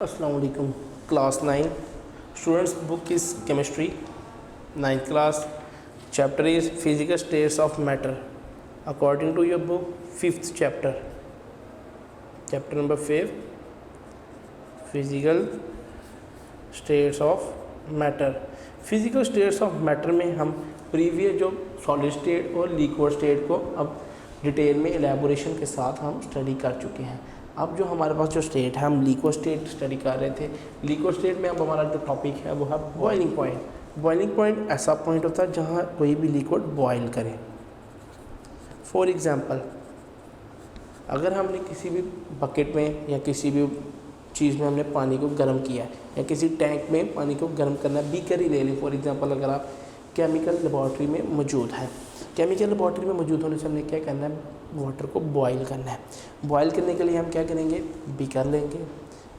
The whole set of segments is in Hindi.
अस्सलाम वालेकुम। Class 9 students, book is chemistry 9th class. Chapter is physical states of matter according to your book 5th chapter number 5 physical states of matter. Physical states of matter में हम प्रीवियस जो सॉलिड स्टेट और लिक्विड स्टेट को अब डिटेल में एलैबोरेशन के साथ हम स्टडी कर चुके हैं। अब जो हमारे पास जो स्टेट है, हम लिक्विड स्टेट स्टडी कर रहे थे। लिक्विड स्टेट में अब हमारा जो टॉपिक है वो है बॉइलिंग पॉइंट। बॉइलिंग पॉइंट ऐसा पॉइंट होता है जहाँ कोई भी लिक्विड बॉयल करे। फॉर एग्जांपल, अगर हमने किसी भी बकेट में या किसी भी चीज़ में हमने पानी को गर्म किया है या किसी टैंक में पानी को गर्म करना, बीकर ही ले लें। फॉर एग्जांपल, अगर आप केमिकल लेबॉर्ट्री में मौजूद है, केमिकल लेबॉर्ट्री में मौजूद होने से हमने क्या करना है, वाटर को बॉयल करना है। बॉयल करने के लिए हम क्या करेंगे, बीकर लेंगे।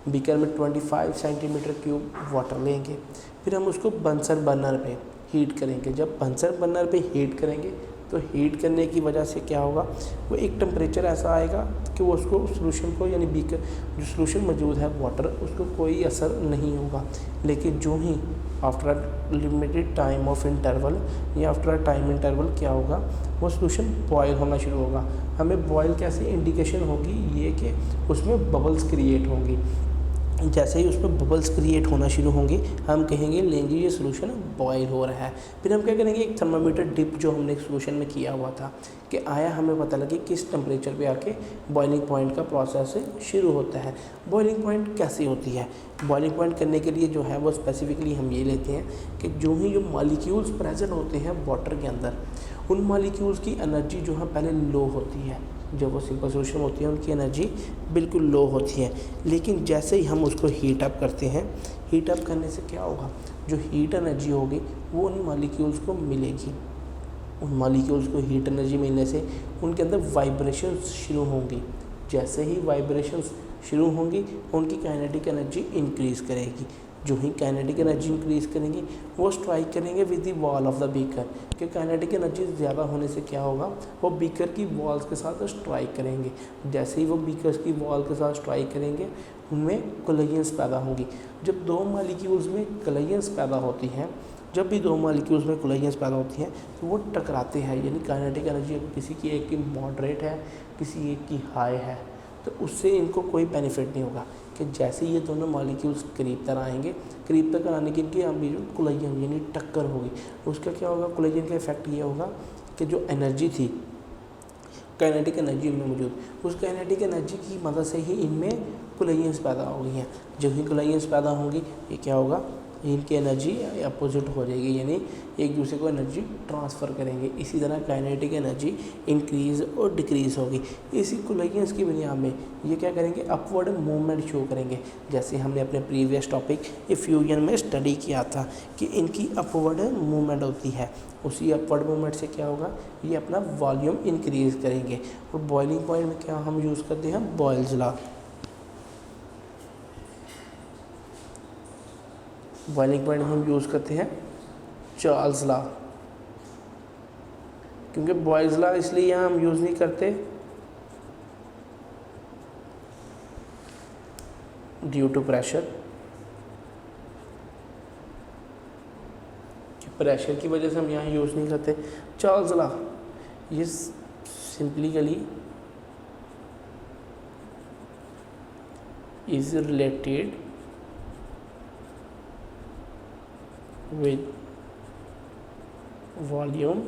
बीकर में 25 सेंटीमीटर क्यूब वाटर लेंगे। फिर हम उसको बंसन बर्नर पे हीट करेंगे। जब बंसन बर्नर पे हीट करेंगे तो हीट करने की वजह से क्या होगा, वो एक टेम्परेचर ऐसा आएगा कि वो उसको सोल्यूशन को, यानी बीकर जो सोल्यूशन मौजूद है वाटर, उसको कोई असर नहीं होगा। लेकिन जो ही after a limited time of interval या आफ्टर अ टाइम इंटरवल क्या होगा, वो सोल्यूशन बॉयल होना शुरू होगा। हमें बॉयल कैसे इंडिकेशन होगी, ये कि उसमें बबल्स क्रिएट होंगी। जैसे ही उसमें बबल्स क्रिएट होना शुरू होंगे, हम कहेंगे लेंगे ये सोल्यूशन बॉयल हो रहा है। फिर हम क्या करेंगे, एक थर्मामीटर डिप जो हमने सोल्यूशन में किया हुआ था कि आया, हमें पता लगे किस टेम्परेचर पे आके बॉइलिंग पॉइंट का प्रोसेस शुरू होता है। बॉइलिंग पॉइंट कैसी होती है, बॉइलिंग पॉइंट करने के लिए जो है वो स्पेसिफिकली हम ये लेते हैं कि जो ही जो मॉलिक्यूल्स प्रेजेंट होते हैं वाटर के अंदर, उन मॉलिक्यूल्स की एनर्जी जो है पहले लो होती है। जब वो सिंपल सोल्यूशन होती है उनकी एनर्जी बिल्कुल लो होती है। लेकिन जैसे ही हम उसको हीट अप करते हैं, हीट अप करने से क्या होगा, जो हीट एनर्जी होगी वो उन मॉलिक्यूल्स को मिलेगी। उन मॉलिक्यूल्स को हीट एनर्जी मिलने से उनके अंदर वाइब्रेशंस शुरू होंगी। जैसे ही वाइब्रेशंस शुरू होंगी, उनकी काइनेटिक एनर्जी इंक्रीज़ करेगी। जो ही काइनेटिक एनर्जी इंक्रीज़ करेंगे, वो स्ट्राइक करेंगे with the wall of the beaker. कि काइनेटिक एनर्जी ज़्यादा होने से क्या होगा, वो बीकर की वॉल्स के साथ स्ट्राइक करेंगे। जैसे ही वो बीकर की वॉल के साथ स्ट्राइक करेंगे, उनमें कोलिजन्स पैदा होंगी। जब दो मॉलिक्यूल्स में कोलिजन्स पैदा होती हैं, जब भी दो मॉलिक्यूल्स में कोलिजन्स पैदा होती हैं तो वो टकराते हैं। यानी काइनेटिक एनर्जी किसी की एक की मॉडरेट है, किसी एक की हाई है, तो उससे इनको कोई बेनिफिट नहीं होगा। कि जैसे ये दोनों मॉलिक्यूल्स करीब तर आएंगे, करीब तक आने के इनकी हम जो कोलिजन यानी टक्कर होगी, उसका क्या होगा, कोलिजन का इफेक्ट ये होगा कि जो एनर्जी थी, काइनेटिक एनर्जी इनमें मौजूद, उस काइनेटिक एनर्जी की मदद से ही इनमें कोलिजन्स पैदा हो गई हैं। जब ही कोलिजन्स पैदा होंगी, ये क्या होगा, इनकी एनर्जी अपोजिट हो जाएगी, यानी एक दूसरे को एनर्जी ट्रांसफ़र करेंगे। इसी तरह काइनेटिक एनर्जी इंक्रीज़ और डिक्रीज़ होगी। इसी कोलिजन्स की बुनियाद में ये क्या करेंगे, अपवर्ड मूवमेंट शो करेंगे। जैसे हमने अपने प्रीवियस टॉपिक फ्यूजन में स्टडी किया था कि इनकी अपवर्ड मूवमेंट होती है। उसी अपवर्ड मूवमेंट से क्या होगा, ये अपना वॉल्यूम इंक्रीज़ करेंगे। और बॉइलिंग पॉइंट में क्या हम यूज़ करते हैं, बॉयल्स लॉ। बॉइलिंग पॉइंट में हम यूज़ करते हैं चार्ल्स लॉ। क्योंकि बॉयल्स लॉ इसलिए यहाँ हम यूज़ नहीं करते, ड्यू टू प्रेशर, प्रेशर की वजह से हम यहाँ यूज़ नहीं करते। चार्ल्स लॉ ये simplically is related with volume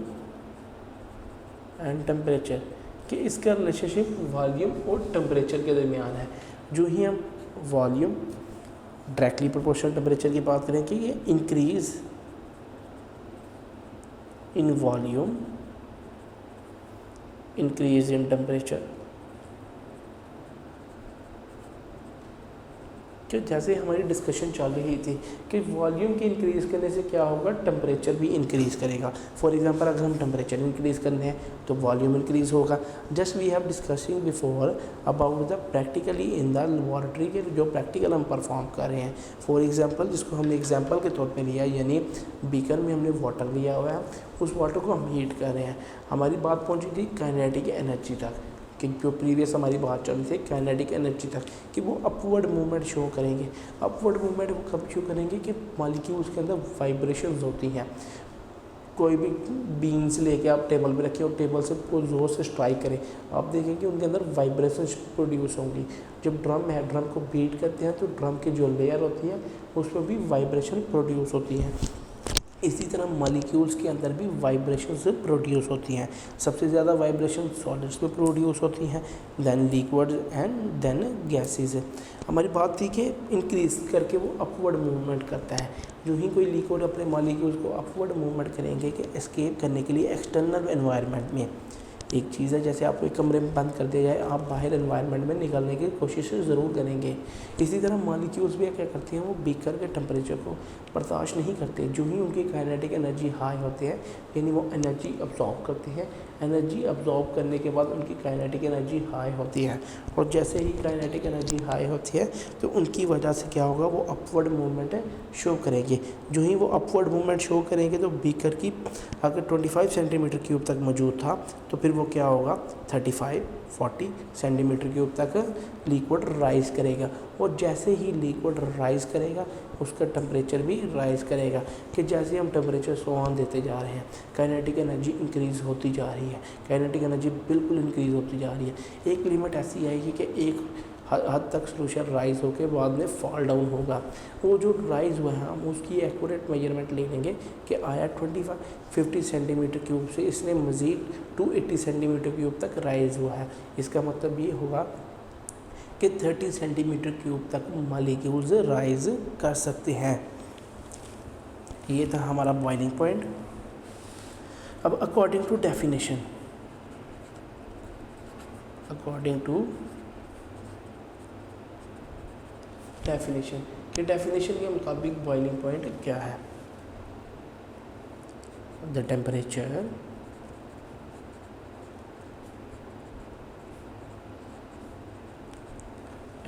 and temperature, कि इसका रिलेशनशिप वॉल्यूम और टेम्परेचर के दरमियान है। जो ही हम वॉल्यूम डायरेक्टली प्रोपोर्शनल टेम्परेचर की बात करें कि ये increase in volume, increase in temperature, कि जैसे हमारी डिस्कशन चल रही थी कि वॉल्यूम के इंक्रीज़ करने से क्या होगा, टेम्परेचर भी इंक्रीज़ करेगा। फॉर एग्जांपल, अगर हम टेम्परेचर इंक्रीज़ करने हैं तो वॉल्यूम इंक्रीज़ होगा। Just we have discussing before about the practically in the laboratory के जो प्रैक्टिकल हम परफॉर्म कर रहे हैं। फॉर एग्जांपल, जिसको हमने एग्जांपल के तौर पे लिया, यानी बीकर में हमने वाटर लिया हुआ है, उस वाटर को हम हीट कर रहे हैं। हमारी बात पहुँची थी काइनेटिक एनर्जी तक कि जो प्रीवियस हमारी बात चल रही थी काइनेटिक एनर्जी तक, कि वो अपवर्ड मूवमेंट शो करेंगे। अपवर्ड मूवमेंट वो कब शो करेंगे कि मॉलिक्यूल्स के अंदर वाइब्रेशंस होती हैं। कोई भी बीन्स लेके आप टेबल पे रखिए और टेबल से को ज़ोर से स्ट्राइक करें, आप देखेंगे उनके अंदर वाइब्रेशन प्रोड्यूस होंगी। जब ड्रम है, ड्रम को बीट करते हैं तो ड्रम की जो लेयर होती है उसमें भी वाइब्रेशन प्रोड्यूस होती है। इसी तरह मॉलिक्यूल्स के अंदर भी वाइब्रेशंस प्रोड्यूस होती हैं। सबसे ज़्यादा वाइब्रेशन सॉलिड्स में प्रोड्यूस होती हैं, then liquids and then gases. हमारी बात थी कि इंक्रीज करके वो अपवर्ड मूवमेंट करता है। जो ही कोई लिक्विड अपने मॉलिक्यूल्स को अपवर्ड मूवमेंट करेंगे कि एस्केप करने के लिए एक्सटर्नल एनवायरनमेंट में। एक चीज़ है जैसे आपको एक कमरे में बंद कर दिया जाए, आप बाहर एनवायरनमेंट में निकलने की कोशिश ज़रूर करेंगे। इसी तरह मॉलिक्यूल्स भी क्या करती हैं, वो बीकर के टेम्परेचर को बर्दाश्त नहीं करते। जो ही उनकी काइनेटिक एनर्जी हाई होती है, यानी वो एनर्जी अब्जॉर्ब करते हैं। एनर्जी अब्जॉर्ब करने के बाद उनकी काइनेटिक एनर्जी हाई होती है, और जैसे ही काइनेटिक एनर्जी हाई होती है तो उनकी वजह से क्या होगा, वो अपवर्ड मूवमेंट शो करेंगे। जो ही वो अपवर्ड मूवमेंट शो करेंगे तो बीकर की अगर 25 सेंटीमीटर क्यूब तक मौजूद था तो फिर वो क्या होगा, 35-40 सेंटीमीटर क्यूब तक लिक्विड राइज करेगा। और जैसे ही लिक्विड राइज करेगा उसका टेम्परेचर भी राइज करेगा। कि जैसे हम टेम्परेचर ऑन देते जा रहे हैं, काइनेटिक एनर्जी इंक्रीज़ होती जा रही है। काइनेटिक एनर्जी बिल्कुल इंक्रीज़ होती जा रही है। एक लिमिट ऐसी आएगी कि एक हद तक सोल्यूशन राइज होकर बाद में फॉल डाउन होगा। वो जो राइज हुआ है हम उसकी एक्यूरेट मेजरमेंट ले लेंगे कि आया 25-50 सेंटीमीटर क्यूब से इसने मज़ीद 280 सेंटीमीटर क्यूब तक राइज हुआ है। इसका मतलब ये होगा कि 30 सेंटीमीटर क्यूब तक मॉलिक्यूल्स राइज कर सकते हैं। ये था हमारा बॉइलिंग पॉइंट। अब अकॉर्डिंग टू डेफिनेशन, कि डेफिनेशन के मुताबिक बॉइलिंग पॉइंट क्या है। The temperature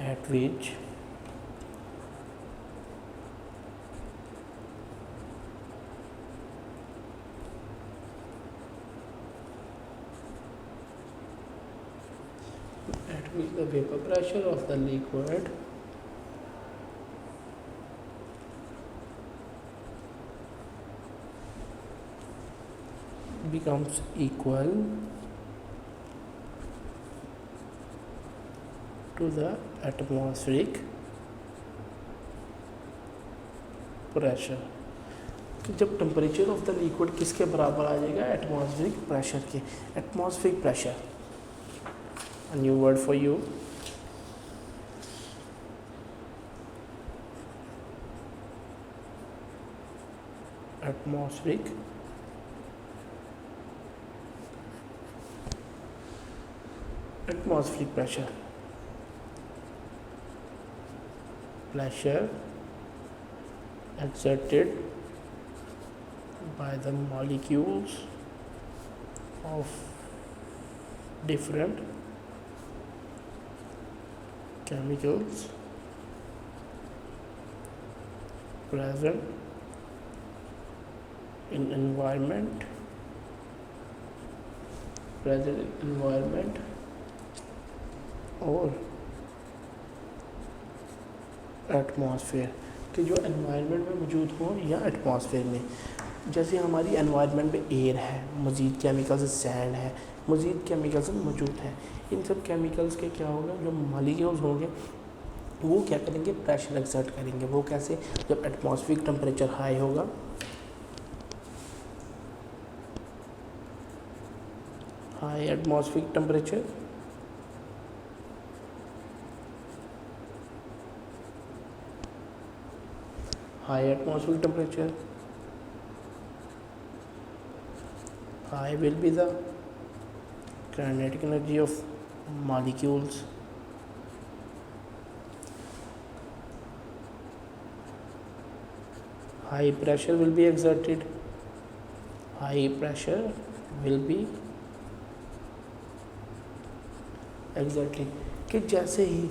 at which the vapor pressure of the liquid becomes equal to the atmospheric pressure। तो जब टेम्परेचर ऑफ द लिक्विड किसके बराबर आ जाएगा, एटमॉस्फेरिक प्रेशर के। Atmospheric pressure, a new word for you, atmospheric pressure exerted by the molecules of different chemicals present in environment और एटमॉस्फेयर, कि जो एनवायरनमेंट में मौजूद हो या एटमॉस्फेयर में। जैसे हमारी एनवायरनमेंट में एयर है, मज़ीद केमिकल्स सैंड है, मज़ीद केमिकल्स मौजूद हैं। इन सब केमिकल्स के क्या होगा, जो मॉलिक्यूल्स होंगे वो क्या करेंगे, प्रेशर एक्सर्ट करेंगे। वो कैसे, जब एटमॉस्फेरिक टेम्परेचर हाई होगा, high atmospheric temperature high atmospheric temperature, high will be the kinetic energy of molecules, high pressure will be exerted, high pressure will be exerted। कि जैसे ही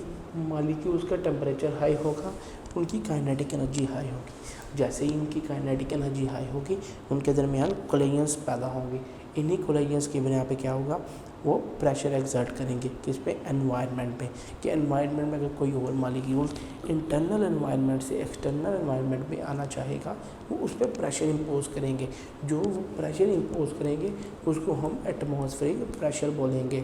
मॉलिक्यूल्स का टेम्परेचर हाई होगा उनकी काइनेटिक एनर्जी हाई होगी। जैसे ही उनकी काइनेटिक एनर्जी हाई होगी उनके दरमियान कोलिजन्स पैदा होंगे। इन्हीं कोलिजन्स की बिना पे क्या होगा, वो प्रेशर एक्सर्ट करेंगे किस पे, एनवायरनमेंट पे, कि एनवायरनमेंट में अगर कोई और मॉलिक्यूल्स इंटरनल एनवायरनमेंट से एक्सटर्नल एनवायरनमेंट में आना चाहेगा वो उस पर प्रेशर इम्पोज करेंगे। जो वो प्रेशर इम्पोज करेंगे उसको हम एटमॉस्फेरिक प्रेशर बोलेंगे।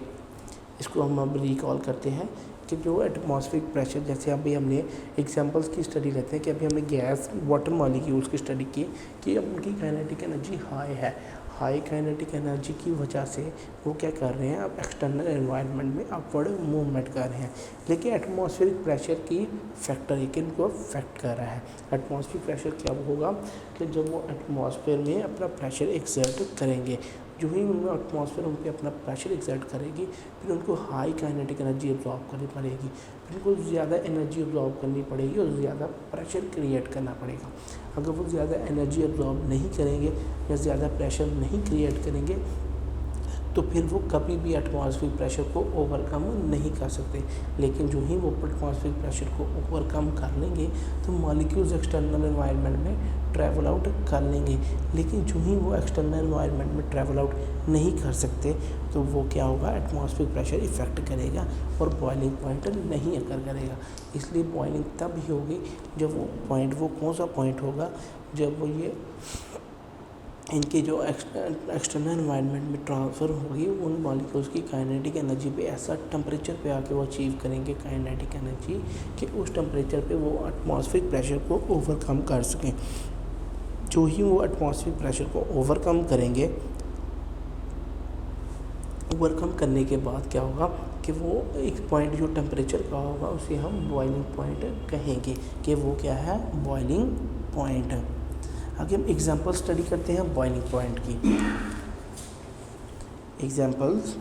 इसको हम अब रिकॉल करते हैं कि जो एटमॉस्फेरिक प्रेशर, जैसे अभी हमने एग्जांपल्स की स्टडी लेते हैं कि अभी हमने गैस वाटर मॉलिक्यूल्स की स्टडी की कि अब उनकी काइनेटिक एनर्जी हाई है। हाई काइनेटिक एनर्जी की वजह से वो क्या कर रहे हैं, अब एक्सटर्नल एनवायरनमेंट में अपवर्ड मूवमेंट कर रहे हैं। लेकिन एटमॉस्फेरिक प्रेशर की फैक्टर है कि इनको अफेक्ट कर रहा है। एटमॉस्फेरिक प्रेशर क्या होगा कि जब वो एटमॉस्फेयर में अपना प्रेशर एक्सर्ट करेंगे, जो ही उनमें एटमॉस्फेयर उन पर अपना प्रेशर एक्सर्ट करेगी, फिर उनको हाई काइनेटिक एनर्जी एब्जॉर्ब करनी पड़ेगी, फिर उनको ज़्यादा एनर्जी एब्जॉर्ब करनी पड़ेगी और ज़्यादा प्रेशर क्रिएट करना पड़ेगा। अगर वो ज़्यादा एनर्जी एब्जॉर्ब नहीं करेंगे या ज़्यादा प्रेशर नहीं क्रिएट करेंगे तो फिर वो कभी भी एटमॉस्फेरिक प्रेशर को ओवरकम नहीं कर सकते। लेकिन जो ही वो एटमॉस्फेरिक प्रेशर को ओवरकम कर लेंगे तो मॉलिक्यूल्स एक्सटर्नल एनवायरनमेंट में ट्रैवल आउट कर लेंगे। लेकिन जो ही वो एक्सटर्नल एनवायरनमेंट में ट्रैवल आउट नहीं कर सकते तो वो क्या होगा, एटमॉस्फेरिक प्रेशर इफेक्ट करेगा और बॉइलिंग पॉइंट नहीं अकर करेगा। इसलिए बॉइलिंग तब ही होगी जब वो पॉइंट, वो कौन सा पॉइंट होगा, जब वो ये इनकी जो एक्सटर्नल एनवायरनमेंट में ट्रांसफ़र होगी उन मॉलिक्यूल्स की काइनेटिक एनर्जी पे ऐसा टेम्परेचर पे आके वो अचीव करेंगे काइनेटिक एनर्जी कि उस टेम्परेचर पे वो एटमॉस्फेरिक प्रेशर को ओवरकम कर सकें। जो ही वो एटमॉस्फेरिक प्रेशर को ओवरकम करेंगे, ओवरकम करने के बाद क्या होगा कि वो एक पॉइंट जो टेम्परेचर का होगा उसे हम बॉइलिंग पॉइंट कहेंगे कि वो क्या है, बॉइलिंग पॉइंट। आगे हम एग्जांपल स्टडी करते हैं बॉइलिंग पॉइंट की। Examples,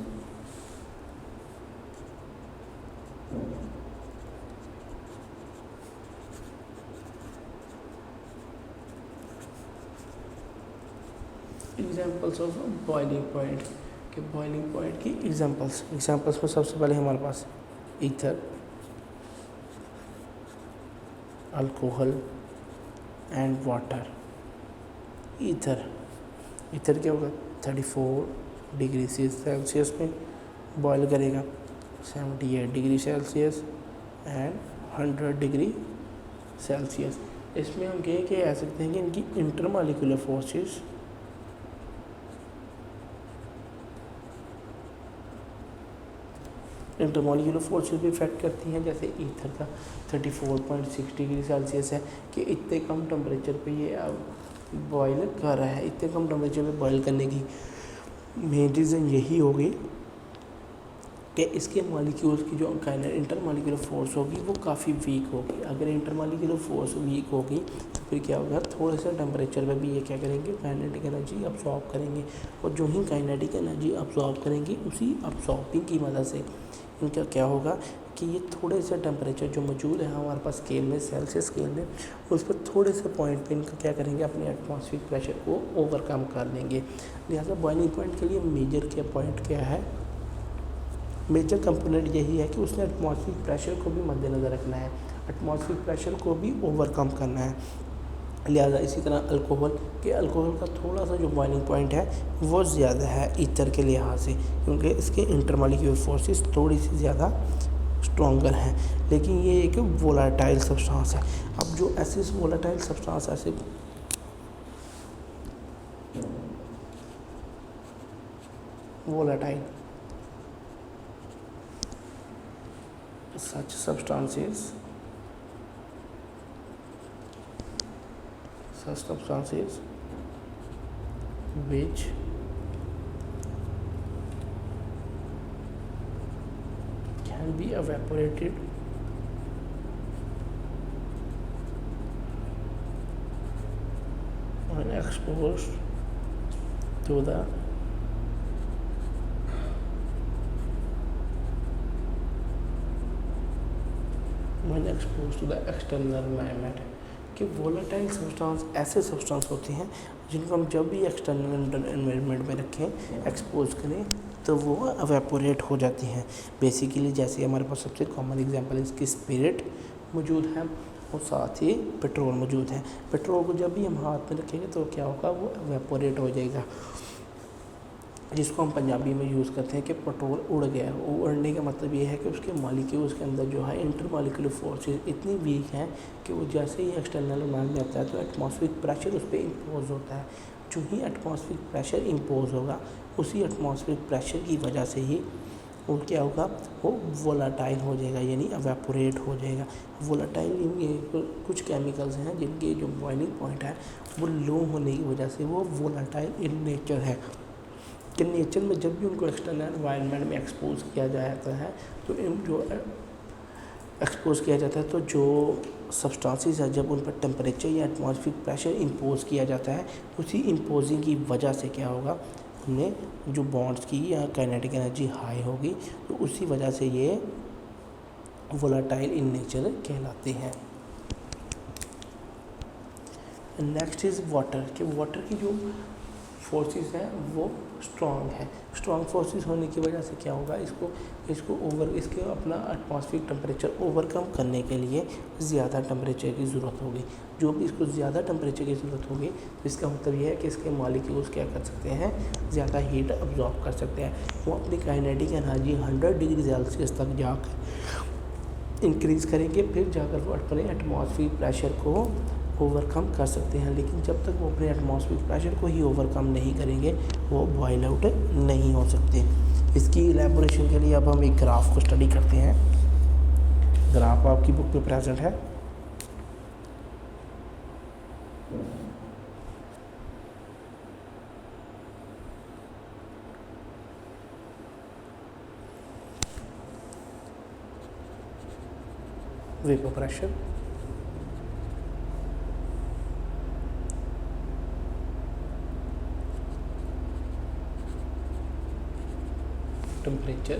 examples of boiling point के बॉइलिंग पॉइंट की एग्जांपल्स में सबसे पहले हमारे पास ether, alcohol and water. Ether क्या होगा, 34 डिग्री सेल्सियस में बॉयल करेगा, 78 degree Celsius and 100 degree Celsius. इसमें हम कह सकते हैं कि इनकी इंटरमॉलिक्यूलर फोर्सेस भी इफेक्ट करती हैं। जैसे ईथर का 34.6 डिग्री सेल्सियस है कि इतने कम टेम्परेचर पे ये बॉयल कर रहा है। इतने कम टेम्परेचर पे बॉयल करने की मेन रीज़न यही होगी कि इसके मॉलिक्यूल्स की जो इंटरमॉलिक्यूलर फोर्स होगी वो काफ़ी वीक होगी। अगर इंटरमॉलिक्यूलर फोर्स वीक होगी तो फिर क्या होगा, थोड़े से टेम्परेचर पे भी ये क्या करेंगे, काइनेटिक एनर्जी अब्सॉर्ब करेंगे। और जो ही काइनेटिक एनर्जी अब्सॉर्ब करेंगे उसी अब्सॉर्बिंग की मदद से इनका क्या होगा कि ये थोड़े से टेम्परेचर जो मौजूद है हमारे पास स्केल में, सेल्सियस स्केल में, उस पर थोड़े से पॉइंट पे इनका क्या करेंगे, अपने एटमॉस्फेरिक प्रेशर को ओवरकम कर लेंगे। लिहाजा बॉइलिंग पॉइंट के लिए मेजर पॉइंट क्या है, मेजर कंपोनेंट यही है कि उसने एटमॉस्फेरिक प्रेशर को भी मद्देनज़र रखना है, एटमॉस्फेरिक प्रेशर को भी ओवरकम करना है। लिहाजा इसी तरह अल्कोहल का थोड़ा सा जो बॉइलिंग पॉइंट है वो ज़्यादा है ईथर के लिहाज से, क्योंकि इसके इंटरमॉलिक्यूलर फोर्सेस थोड़ी सी ज़्यादा स्ट्रॉन्गर हैं। लेकिन ये एक वोलाटाइल सब्सटेंस है। अब जो ऐसे वोलाटाइल सब्सटेंस ऐसे volatile such substances which can be evaporated when exposed to the external environment. कि वोलेटाइल सब्सटेंस ऐसे सब्सटेंस होते हैं जिनको हम जब भी एक्सटर्नल एनवायरनमेंट में रखें, एक्सपोज करें, तो वो एवेपोरेट हो जाती हैं। बेसिकली जैसे हमारे पास सबसे कॉमन एग्जांपल इसकी स्पिरिट मौजूद है और साथ ही पेट्रोल मौजूद है। पेट्रोल को जब भी हम हाथ में रखेंगे तो क्या होगा, वो एवेपोरेट हो जाएगा। जिसको हम पंजाबी में यूज़ करते हैं कि पेट्रोल उड़ गया। उड़ने का मतलब ये है कि उसके मॉलिक्यूल्स के अंदर जो है इंटर मॉलिक्यूलर फोर्सेस इतनी वीक हैं कि वो जैसे ही एक्सटर्नल मान में आता है तो एटमॉस्फेरिक प्रेशर उस पर इम्पोज होता है। जो ही एटमॉस्फेरिक प्रेशर इम्पोज होगा उसी एटमॉस्फेरिक प्रेशर की वजह से ही वो क्या होगा, वो वोलाटाइल हो जाएगा, यानी एवेपोरेट हो जाएगा। वोलाटाइल कुछ केमिकल्स हैं जिनके जो बॉइलिंग पॉइंट है वो लो होने की वजह से वो वोलाटाइल इन नेचर है कि नेचर में जब भी उनको एक्सटर्नल एनवायरनमेंट में एक्सपोज किया जाता है तो जो एक्सपोज किया जाता है तो जो सब्सटेंसेस है जब उन पर टेम्परेचर या एटमॉस्फेरिक प्रेशर इम्पोज किया जाता है उसी इम्पोजिंग की वजह से क्या होगा, उनमें जो बॉन्ड्स की या काइनेटिक एनर्जी हाई होगी तो उसी वजह से ये वोलाटाइल इन नेचर कहलाते हैं। नेक्स्ट इज़ वाटर कि वाटर की जो फोर्सेस हैं वो स्ट्रॉन्ग है। स्ट्रॉन्ग फोर्सेस होने की वजह से क्या होगा, इसके अपना एटमॉस्फेरिक टेम्परेचर ओवरकम करने के लिए ज़्यादा टेम्परेचर की ज़रूरत होगी। जो भी इसको ज़्यादा टेम्परेचर की ज़रूरत होगी तो इसका मतलब ये है कि इसके मॉलिक्यूल्स क्या कर सकते हैं, ज़्यादा हीट अब्जॉर्ब कर सकते हैं। वो अपनी काइनेटिक एनर्जी 100 डिग्री सेल्सियस तक जाकर इंक्रीज़ करेंगे, फिर जाकर वो अपने एटमॉस्फेरिक प्रेशर को ओवरकम कर सकते हैं। लेकिन जब तक वो अपने एटमॉस्फेरिक प्रेशर को ही ओवरकम नहीं करेंगे वो बॉयल आउट नहीं हो सकते। इसकी इलेबोरेशन के लिए अब हम एक ग्राफ को स्टडी करते हैं। ग्राफ आपकी बुक में प्रेजेंट है। Vapour pressure, temperature,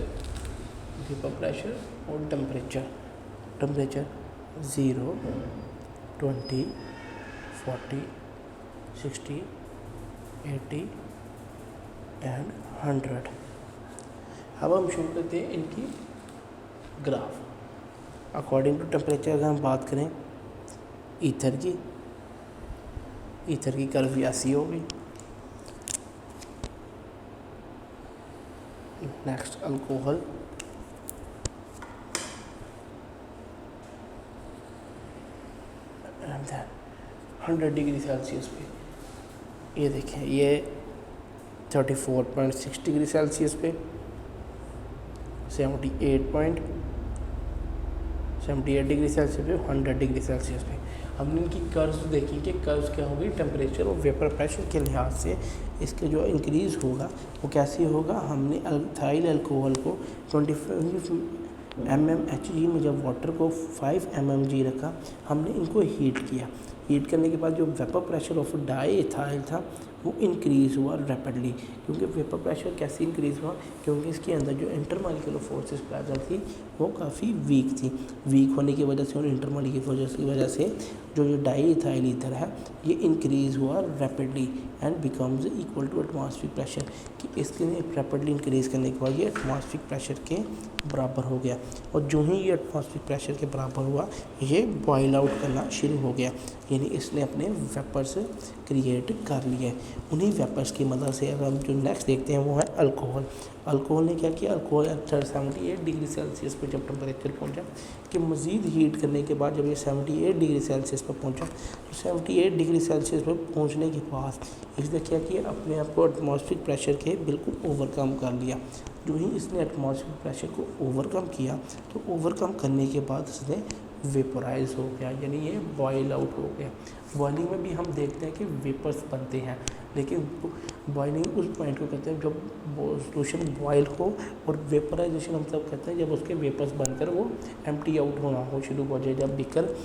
vapour pressure और टेम्परेचर 0, 20, 40, 60, 80 एंड 100। अब हम शुरू करते हैं इनकी ग्राफ। अकॉर्डिंग टू टेम्परेचर अगर हम बात करें ईथर की कर्व ऐसी होगी। Next alcohol, and then 100 degree Celsius पे ये देखें, ये 34.6 डिग्री सेल्सियस पे, 78 डिग्री सेल्सियस पे, 100 डिग्री सेल्सियस पे। हमने इनकी कर्व्स देखी कि कर्व्स क्या होगी, टेम्परेचर और वेपर प्रेशर के लिहाज से इसके जो इंक्रीज़ होगा वो कैसे होगा। हमने इथाइल अल्कोहल को 25 mmHg में जब वाटर को 5 mmg रखा, हमने इनको हीट किया। हीट करने के बाद जो vapour pressure of di ethyl था वो इंक्रीज़ हुआ रैपिडली। क्योंकि वेपर प्रेशर कैसे इंक्रीज़ हुआ, क्योंकि इसके अंदर जो इंटरमॉलिक्यूलर फोर्सेस प्रेजेंट थी वो काफ़ी वीक थी। वीक होने की वजह से और इंटरमॉलिक्यूलर फोर्सेस की वजह से जो डाई इथाइल ईथर है ये इंक्रीज़ हुआ rapidly and becomes equal to atmospheric pressure, कि इसके रैपिडली इंक्रीज़ करने के बाद ये एटमॉस्फेरिक प्रेशर के बराबर हो गया। और जो ही ये एटमॉस्फेरिक प्रेशर के बराबर हुआ ये बॉयल आउट करना शुरू हो गया, यानी इसने अपने वेपर्स क्रिएट कर लिए। उन्हीं वेपर्स की मदद से अगर हम जो नेक्स्ट देखते हैं वो है अल्कोहल। अल्कोहल ने क्या किया, अल्कोहल 78 डिग्री सेल्सियस पर जब टेम्परेचर पहुंचा कि मज़ीद हीट करने के बाद जब ये 78 डिग्री सेल्सियस पर पहुंचा तो 78 डिग्री सेल्सियस पर पहुंचने के बाद इसने क्या किया, अपने आप को एटमॉस्फेरिक प्रेशर के बिल्कुल ओवरकम कर लिया। जो ही इसने एटमॉस्फेरिक प्रेशर को ओवरकम किया तो ओवरकम करने के बाद इसने वेपोराइज हो गया, यानी ये बॉयल आउट हो गया। बॉइलिंग में भी हम देखते हैं कि वेपर्स बनते हैं, लेकिन बॉइलिंग उस पॉइंट को कहते हैं जब सोल्यूशन बॉयल हो, और वेपराइजेशन हम तब कहते हैं जब उसके वेपर्स बनकर वो एम्प्टी आउट होना हो शुरू हो जाए, जब बीकर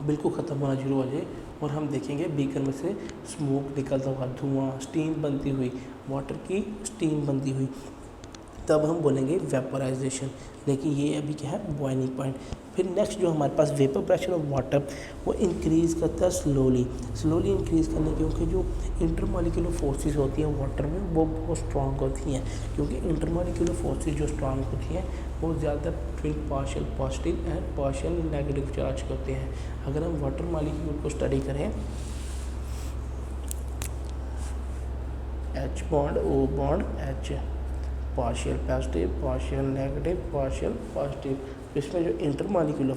बिल्कुल ख़त्म होना शुरू हो जाए और हम देखेंगे बीकर में से स्मोक निकलता हुआ, धुआं, स्टीम बनती हुई, वाटर की स्टीम बनती हुई, तब हम बोलेंगे वेपराइजेशन। लेकिन ये अभी क्या है, बॉइलिंग पॉइंट। फिर नेक्स्ट जो हमारे पास वेपर प्रेशर ऑफ वाटर वो इंक्रीज़ करता है स्लोली इंक्रीज़ करने, क्योंकि जो इंटरमॉलिक्यूलर फोर्सेस होती हैं वाटर में वो बहुत स्ट्रांग होती हैं। क्योंकि इंटरमॉलिक्यूलर फोर्सेस जो स्ट्रांग होती हैं वो ज़्यादा फिर partial positive and partial negative charge करते हैं। अगर हम वाटर मॉलिक्यूल को स्टडी करें H bond, O bond, H, partial positive, partial negative, partial positive. तो इसमें जो इंटरमॉलिक्यूलर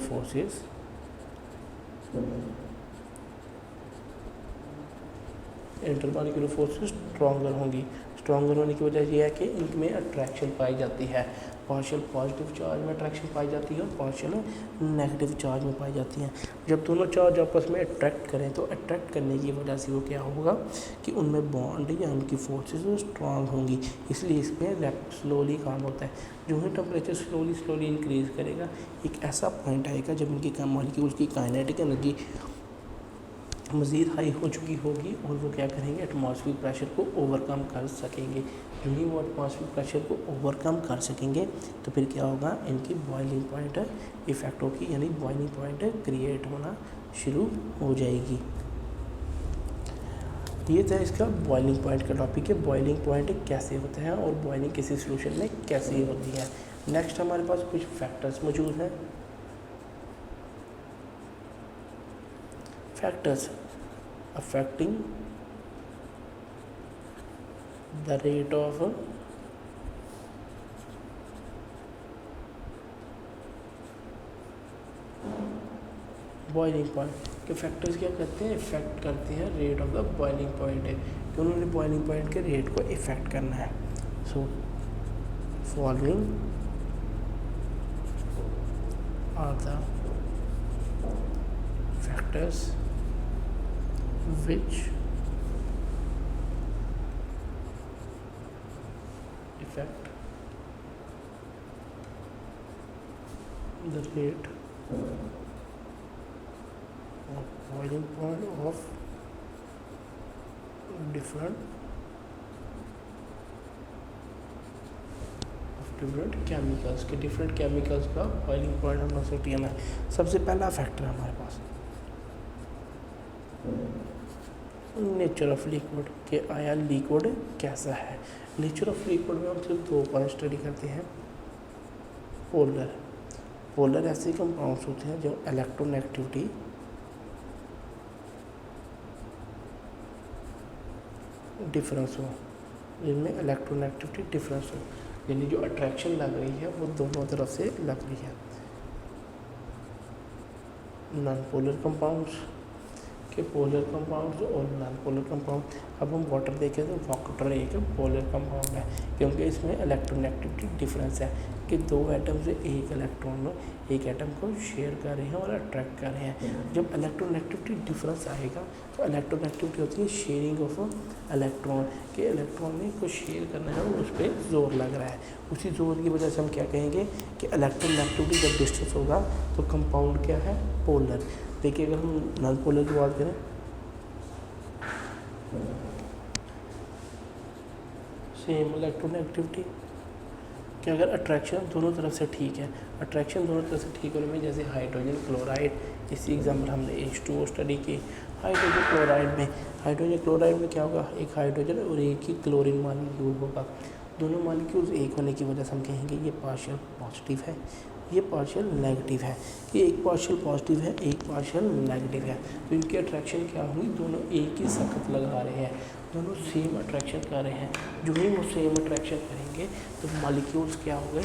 फोर्सेस स्ट्रॉन्गर होंगी। स्ट्रॉन्गर होने की वजह यह है कि इनमें अट्रैक्शन पाई जाती है। पार्शियल पॉजिटिव चार्ज में अट्रैक्शन पाई जाती है और पार्शियल नेगेटिव चार्ज में पाई जाती हैं। जब दोनों चार्ज आपस में अट्रैक्ट करें तो अट्रैक्ट करने की वजह से वो क्या होगा कि उनमें बॉन्ड या उनकी फोर्सेस स्ट्रॉन्ग होंगी, इसलिए इसमें स्लोली काम होता है। जो ही टेम्परेचर स्लोली इंक्रीज़ करेगा, एक ऐसा पॉइंट आएगा जब इनकी मॉलिक्यूल्स की काइनेटिक एनर्जी मज़ीद हाई हो चुकी होगी और वो क्या करेंगे, एटमॉस्फेरिक प्रेशर को ओवरकम कर सकेंगे। जो ही वो एटमॉस्फेरिक प्रेशर को ओवरकम कर सकेंगे तो फिर क्या होगा, इनकी बॉइलिंग पॉइंट इफेक्ट होगी, यानी बॉइलिंग पॉइंट क्रिएट होना शुरू हो जाएगी। ये था इसका बॉइलिंग पॉइंट का टॉपिक है, बॉइलिंग पॉइंट कैसे होता है और बॉइलिंग किसी सोल्यूशन में कैसे होती है। नेक्स्ट हमारे पास कुछ फैक्टर्स मौजूद हैं। Factors affecting the rate of boiling point के फैक्टर्स क्या करते हैं, इफेक्ट करते हैं rate of the boiling point है कि उन्होंने बॉइलिंग पॉइंट के रेट को इफेक्ट करना है। So following are the factors which affect the rate of boiling point of different chemicals के डिफरेंट केमिकल्स का बॉइलिंग पॉइंट होना सकती है। सबसे पहला फैक्टर है हमारे पास नेचर ऑफ लिक्विड के आया लिक्विड कैसा है। नेचर ऑफ लिक्विड में हम सिर्फ दो पॉइंट स्टडी करते हैं। पोलर ऐसे कंपाउंड्स होते हैं जो इलेक्ट्रोनेगेटिविटी डिफरेंस हो, जिनमें इलेक्ट्रोनेगेटिविटी डिफरेंस हो, यानी जो अट्रैक्शन लग रही है वो दोनों तरफ से लग रही है। नॉन पोलर कंपाउंड्स के पोलर कंपाउंड्स और नॉन पोलर कंपाउंड। अब हम वाटर देखें तो वाटर एक पोलर कंपाउंड है क्योंकि इसमें इलेक्ट्रोनेगेटिविटी डिफरेंस है कि दो एटम से एक इलेक्ट्रॉन एक एटम को शेयर कर रहे हैं और अट्रैक्ट कर रहे हैं। जब इलेक्ट्रोनेगेटिविटी डिफरेंस आएगा तो इलेक्ट्रोनेगेटिविटी होती है शेयरिंग ऑफ इलेक्ट्रॉन के इलेक्ट्रॉन ने कुछ शेयर करना है और उस पर जोर लग रहा है। उसी जोर की वजह से हम क्या कहेंगे कि इलेक्ट्रोनेगेटिविटी जब डिस्टेंस होगा तो कंपाउंड क्या है, पोलर। देखिए अगर हम नॉन पोलर की बात करें, सेम इलेक्ट्रोनेगेटिविटी कि अगर अट्रैक्शन दोनों तरफ से ठीक है, अट्रैक्शन दोनों तरफ से ठीक होने में जैसे हाइड्रोजन क्लोराइड, इसी एग्जाम्पल हमने H2O स्टडी की। हाइड्रोजन क्लोराइड में क्या होगा, एक हाइड्रोजन और एक ही क्लोरीन मॉलिक्यूल होगा। दोनों मॉलिक्यूल्स एक होने की वजह से हम कहेंगे ये पार्शियल पॉजिटिव है, ये पार्शियल नेगेटिव है। ये एक पार्शियल पॉजिटिव है, एक पार्शियल नेगेटिव है, तो इनकी अट्रैक्शन क्या होगी, दोनों एक ही सख्त लगा रहे हैं, दोनों सेम अट्रैक्शन कर रहे हैं। जो ही वो सेम अट्रैक्शन करेंगे तो मॉलिक्यूल्स क्या हो गए,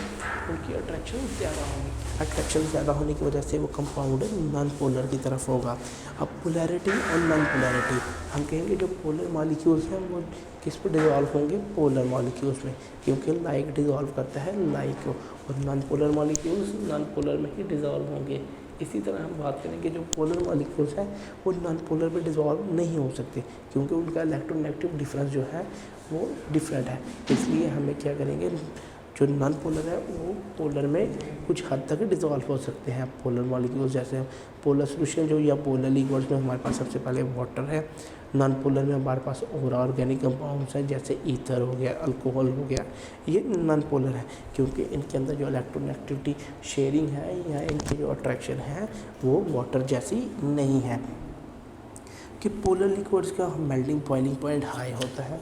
उनकी अट्रैक्शन ज़्यादा होगी। अट्रैक्शन ज़्यादा होने की वजह से वो कंपाउंड नॉन पोलर की तरफ होगा। अब पोलैरिटी और नॉन पोलैरिटी, हम कहेंगे जो पोलर मॉलिक्यूल्स हैं वो किस पर डिज़ोल्व होंगे, पोलर मॉलिक्यूल्स में, क्योंकि लाइक डिज़ोल्व करता है लाइक को, और non polar molecules non polar में ही डिज़ोल्व होंगे। इसी तरह हम बात करेंगे जो पोलर मॉलिक्यूल्स हैं वो नॉन पोलर में डिज़ोल्व नहीं हो सकते क्योंकि उनका इलेक्ट्रोनेगेटिव डिफरेंस जो है वो डिफरेंट है। इसलिए हमें क्या करेंगे, जो नॉन पोलर है वो पोलर में कुछ हद तक डिज़ोल्व हो सकते हैं। पोलर मॉलिक्यूल्स जैसे पोलर सोल्यूशन जो या पोलर लिक्विड्स में हमारे पास सबसे पहले वाटर है। नॉन पोलर में हमारे पास और ऑर्गेनिक कंपाउंड्स हैं जैसे ईथर हो गया, अल्कोहल हो गया, ये नॉन पोलर है क्योंकि इनके अंदर जो इलेक्ट्रोनेगेटिविटी शेयरिंग है या इनकी जो अट्रैक्शन है वो वाटर जैसी नहीं है। कि पोलर लिक्विड्स का मेल्टिंग बॉइलिंग पॉइंट हाई होता है,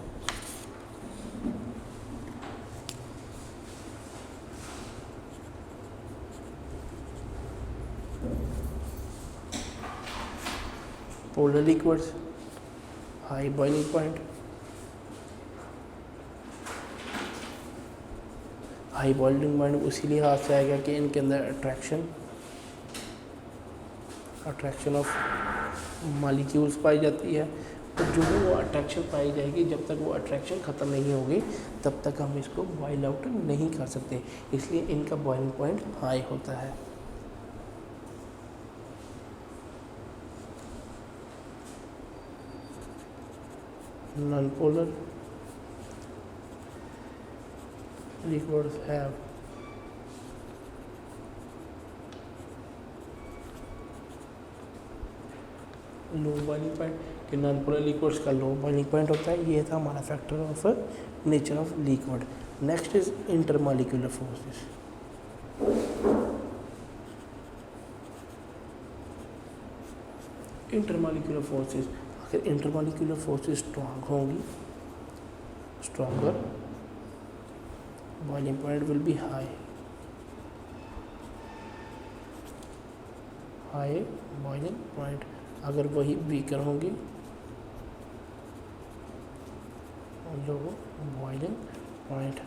polar liquids high boiling point, high boiling point उसी लिहाज से आएगा कि इनके अंदर अट्रैक्शन ऑफ मॉलिक्यूल्स पाई जाती है। तो जो भी वो अट्रैक्शन पाई जाएगी, जब तक वो अट्रैक्शन ख़त्म नहीं होगी तब तक हम इसको बॉयल आउट नहीं कर सकते, इसलिए इनका बॉइलिंग पॉइंट हाई होता है। Non polar liquids have low boiling point, कि नॉन पोलर लिक्विड्स का लो बॉइलिंग पॉइंट होता है। ये था हमारा factor of nature of liquid. Next is intermolecular forces. Intermolecular forces, अगर इंटरमॉलिक्यूलर फोर्सेस स्ट्रॉन्ग होंगी, stronger boiling point will be high boiling point. अगर वही वीकर होंगी, लो बॉइलिंग पॉइंट।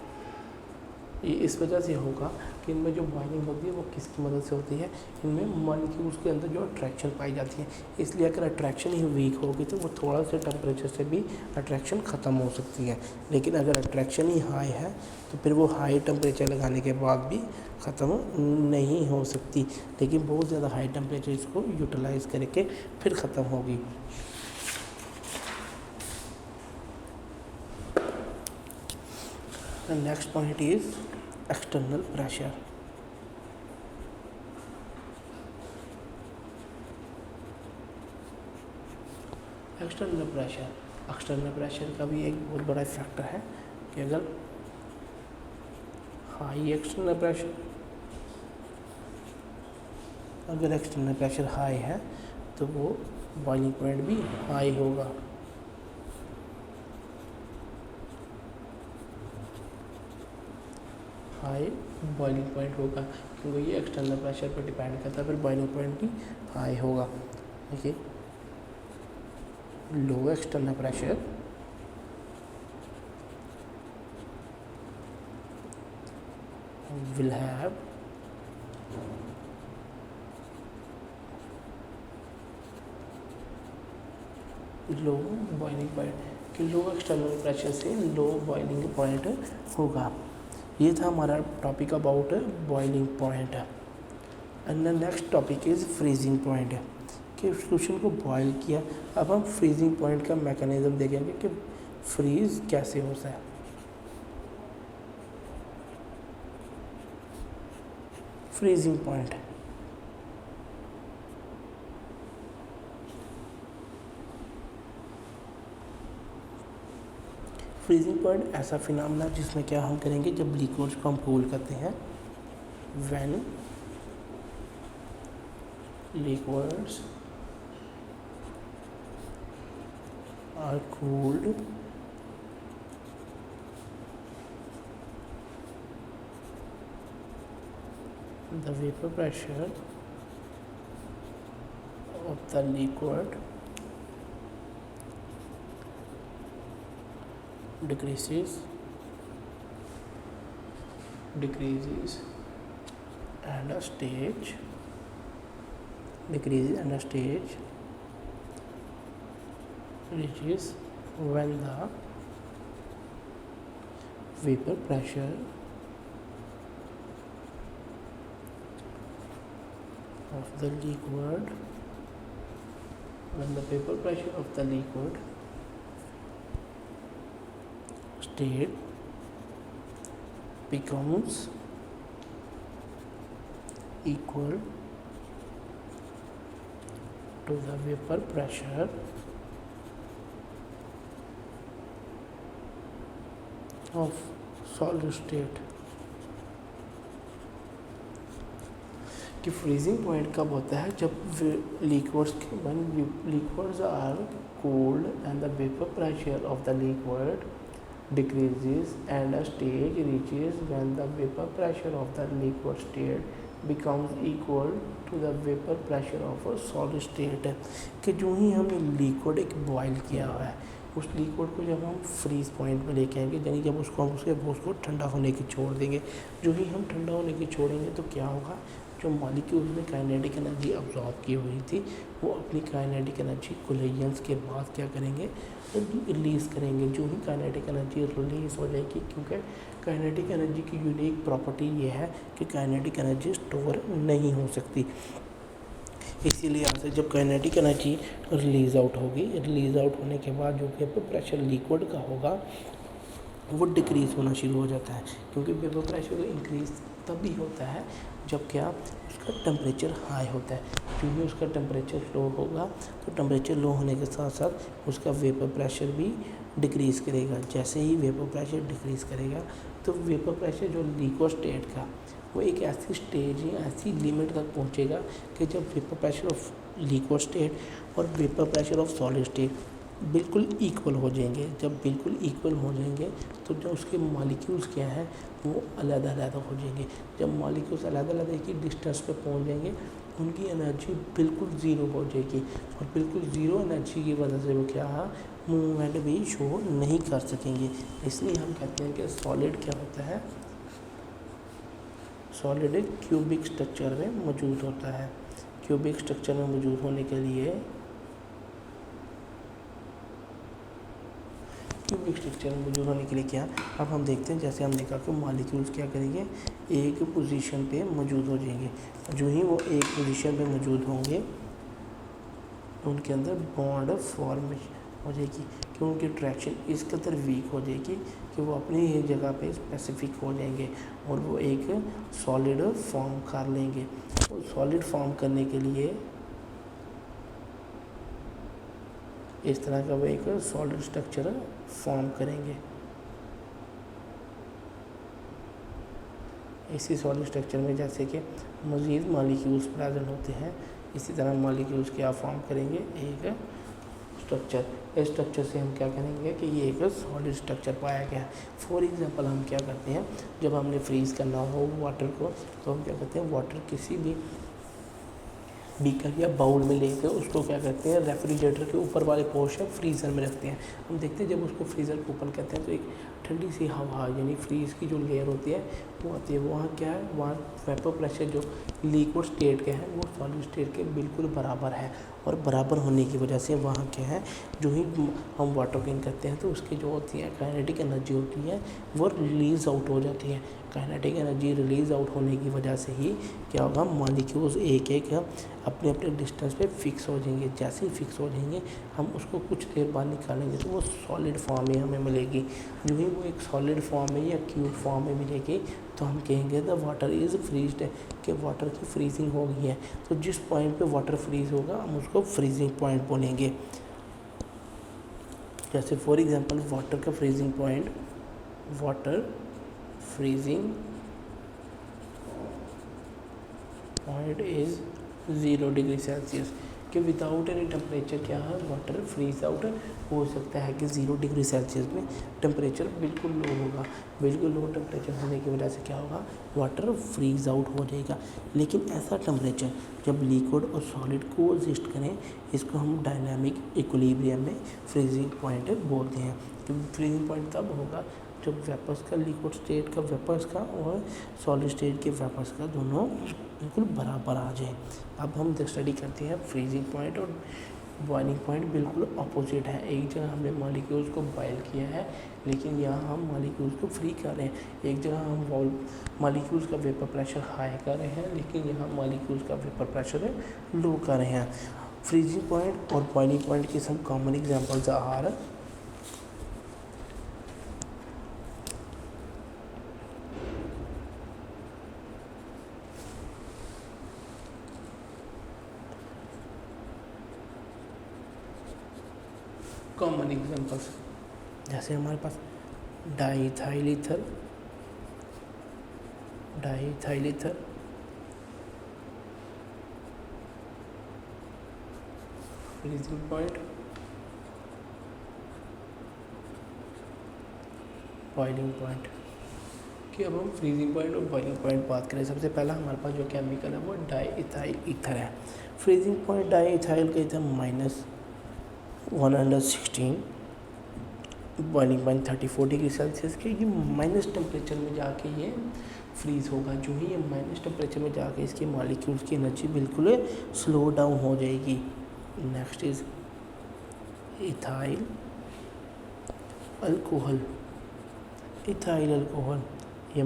ये इस वजह से होगा कि इनमें जो बॉइलिंग होती है वो किसकी मदद से होती है, इनमें मॉलिक्यूल्स के अंदर जो अट्रैक्शन पाई जाती है। इसलिए अगर अट्रैक्शन ही वीक होगी तो वो थोड़ा से टेम्परेचर से भी अट्रैक्शन ख़त्म हो सकती है। लेकिन अगर अट्रैक्शन ही हाई है तो फिर वो हाई टेम्परेचर लगाने के बाद भी ख़त्म नहीं हो सकती, लेकिन बहुत ज़्यादा हाई टेम्परेचर इसको यूटिलाइज़ करके फिर ख़त्म होगी। The next point is external pressure. External pressure का भी एक बहुत बड़ा फैक्टर है कि अगर एक्सटर्नल प्रेशर हाई है तो वो बॉइलिंग पॉइंट भी हाई होगा। हाई बॉइलिंग पॉइंट होगा क्योंकि ये एक्सटर्नल प्रेशर पर डिपेंड करता है, फिर बॉइलिंग पॉइंट भी हाई होगा। देखिए, low external pressure will have low boiling point, कि लो एक्सटर्नल प्रेशर से लो बॉइलिंग पॉइंट होगा। ये था हमारा topic about boiling point. And the next topic is freezing point, कि सोल्यूशन को बॉयल किया। अब हम फ्रीजिंग पॉइंट का मैकेनिज्म देखेंगे कि फ्रीज कैसे होता है। फ्रीजिंग पॉइंट, फ्रीजिंग पॉइंट ऐसा फिनोमेना जिसमें क्या हम करेंगे, जब लिक्विड्स को हम कूल करते हैं, when liquids are cooled the vapor pressure of the liquid decreases and a stage reaches when the vapor pressure of the liquid state becomes equal to the vapor pressure of solid state। कि फ्रीजिंग पॉइंट कब होता है, जब liquids are cold and the vapour pressure of the liquid decreases and a stage reaches when the vapor pressure of the liquid state becomes equal to the vapor pressure of a solid state। कि जो ही हमने लिक्विड एक बॉयल किया हुआ है, उस लिक्विड को जब हम फ्रीज पॉइंट में लेके आएंगे, यानी जब उसको हम उसको ठंडा होने की छोड़ देंगे, जो ही हम ठंडा होने की छोड़ेंगे तो क्या होगा, जो मॉलिक्यूल्स में काइनेटिक एनर्जी अब्जॉर्ब की हुई थी वो अपनी काइनेटिक एनर्जी कोलिजन्स के बाद क्या करेंगे, रिलीज़ करेंगे। जो ही काइनेटिक एनर्जी रिलीज़ हो जाएगी, क्योंकि काइनेटिक एनर्जी की यूनिक प्रॉपर्टी ये है कि काइनेटिक एनर्जी स्टोर नहीं हो सकती, इसीलिए यहाँ से जब काइनेटिक एनर्जी रिलीज़ आउट होगी, रिलीज़ आउट होने के बाद जो वेपर प्रेशर लिक्विड का होगा वो डिक्रीज़ होना शुरू हो जाता है, क्योंकि वेपर प्रेशर इंक्रीज़ तभी होता है जब क्या उसका टेम्परेचर हाई होता है। क्योंकि उसका टेम्परेचर लो होगा तो टेम्परेचर लो होने के साथ साथ उसका वेपर प्रेशर भी डिक्रीज़ करेगा। जैसे ही वेपर प्रेशर डिक्रीज़ करेगा तो वेपर प्रेशर जो लिक्विड स्टेट का वो एक ऐसी स्टेज या ऐसी लिमिट तक पहुंचेगा कि जब vapour pressure of liquid state और vapour pressure of solid state बिल्कुल इक्वल हो जाएंगे। जब बिल्कुल इक्वल हो जाएंगे तो जो उसके मॉलिक्यूल्स क्या हैं वो अलग-अलग हो जाएंगे। जब मॉलिक्यूल्स अलग-अलग एक ही डिस्टेंस पे पहुंच जाएंगे उनकी एनर्जी बिल्कुल ज़ीरो हो जाएगी, और बिल्कुल ज़ीरो एनर्जी की वजह से वो क्या है, मूवमेंट भी शो नहीं कर सकेंगे। इसलिए हम कहते हैं कि सॉलिड क्या होता है, सॉलिड एक क्यूबिक स्ट्रक्चर में मौजूद होता है। क्यूबिक स्ट्रक्चर में मौजूद होने के लिए क्यूबिक स्ट्रक्चर में मौजूद होने के लिए क्या, अब हम देखते हैं जैसे हम देखा कि मॉलिक्यूल्स क्या करेंगे, एक पोजीशन पे मौजूद हो जाएंगे। जो ही वो एक पोजीशन पे मौजूद होंगे उनके अंदर बॉन्ड फॉर्मेशन हो जाएगी, कि उनकी ट्रैक्शन इस कदर वीक हो जाएगी कि वो अपनी ही जगह पे स्पेसिफिक हो जाएंगे और वो एक सॉलिड फॉर्म कर लेंगे। और सॉलिड फॉर्म करने के लिए इस तरह का वो एक सॉलिड स्ट्रक्चर फॉर्म करेंगे। इसी सॉलिड स्ट्रक्चर में जैसे कि मज़ीद मॉलिक्यूल्स प्रेजेंट होते हैं, इसी तरह मॉलिक्यूल्स क्या फॉर्म करेंगे, एक स्ट्रक्चर। इस स्ट्रक्चर से हम क्या करेंगे कि ये एक सॉलिड स्ट्रक्चर पाया गया है। फॉर एग्जांपल हम क्या करते हैं, जब हमने फ्रीज़ करना हो वाटर को तो हम क्या करते हैं, वाटर किसी भी बीकर या बाउल में लेकर उसको क्या करते हैं, रेफ्रिजरेटर के ऊपर वाले पोर्शन फ्रीज़र में रखते हैं। हम देखते हैं जब उसको फ्रीज़र को ओपन करते हैं तो एक ठंडी सी हवा यानी फ्रीज़ की जो लेयर होती है वो आती है। वहाँ क्या है, वहाँ वेपर प्रेशर जो लिक्विड स्टेट के हैं वो सॉलिड स्टेट के बिल्कुल बराबर है, और बराबर होने की वजह से वहाँ क्या है, जो ही हम वाटर गेन करते हैं तो उसकी जो होती है काइनेटिक एनर्जी होती है वो रिलीज़ आउट हो जाती है। काइनेटिक एनर्जी रिलीज़ आउट होने की वजह से ही क्या होगा, मॉलिक्यूल्स एक एक अपने अपने डिस्टेंस पे फिक्स हो जाएंगे। जैसे ही फिक्स हो जाएंगे हम उसको कुछ देर बाद निकालेंगे तो वो सॉलिड फॉर्म में हमें मिलेगी। जो ही वो एक सॉलिड फॉर्म में या क्यूब फॉर्म में मिलेगी तो हम कहेंगे द वाटर इज़ फ्रीज्ड, कि वाटर की फ्रीजिंग हो गई है। तो जिस पॉइंट पे वाटर फ्रीज होगा हम उसको फ्रीजिंग पॉइंट बोलेंगे। जैसे फॉर एग्जांपल वाटर का freezing point, water freezing point is 0 degree Celsius, कि विदाउट एनी टेम्परेचर क्या है, वाटर फ्रीज आउट हो सकता है कि 0 डिग्री सेल्सियस में टेम्परेचर बिल्कुल लो होगा। बिल्कुल लो टेम्परेचर होने की वजह से क्या होगा, वाटर फ्रीज आउट हो जाएगा। लेकिन ऐसा टेम्परेचर जब लिक्विड और सॉलिड कोएग्जिस्ट करें, इसको हम डायनामिक इक्विलिब्रियम में फ्रीजिंग पॉइंट बोलते हैं। तो फ्रीजिंग पॉइंट तब होगा जब वेपर्स का, लिक्विड स्टेट का वेपर्स का और सॉलिड स्टेट के वेपर्स का दोनों बिल्कुल बराबर आ जाए। अब हम स्टडी करते हैं फ्रीजिंग पॉइंट और बॉइलिंग पॉइंट बिल्कुल अपोजिट है। एक जगह हमने मॉलिक्यूल्स को बॉयल किया है लेकिन यहाँ हम मॉलिक्यूल्स को फ्री कर रहे हैं। एक जगह हम मॉलिक्यूल्स का वेपर प्रेशर हाई कर रहे हैं लेकिन यहाँ मॉलिक्यूल्स का वेपर प्रेशर लो कर रहे हैं। फ्रीजिंग पॉइंट और बॉइलिंग पॉइंट के some common examples are common examples, जैसे हमारे पास diethyl ether, freezing point, boiling point. कि अब हम फ्रीजिंग पॉइंट और बॉइलिंग पॉइंट बात करें, सबसे पहला हमारे पास जो केमिकल है वो डाईइथाइल ईथर है। फ्रीजिंग पॉइंट डाईइथाइल का ether -116 boiling point 34 degree Celsius के, ये माइनस टेम्परेचर में जाके ये फ्रीज़ होगा। जो ही ये माइनस टेम्परेचर में जाके इसके मॉलिक्यूल्स की एनर्जी बिल्कुल स्लो डाउन हो जाएगी। Next is ethyl alcohol. Ethyl alcohol ये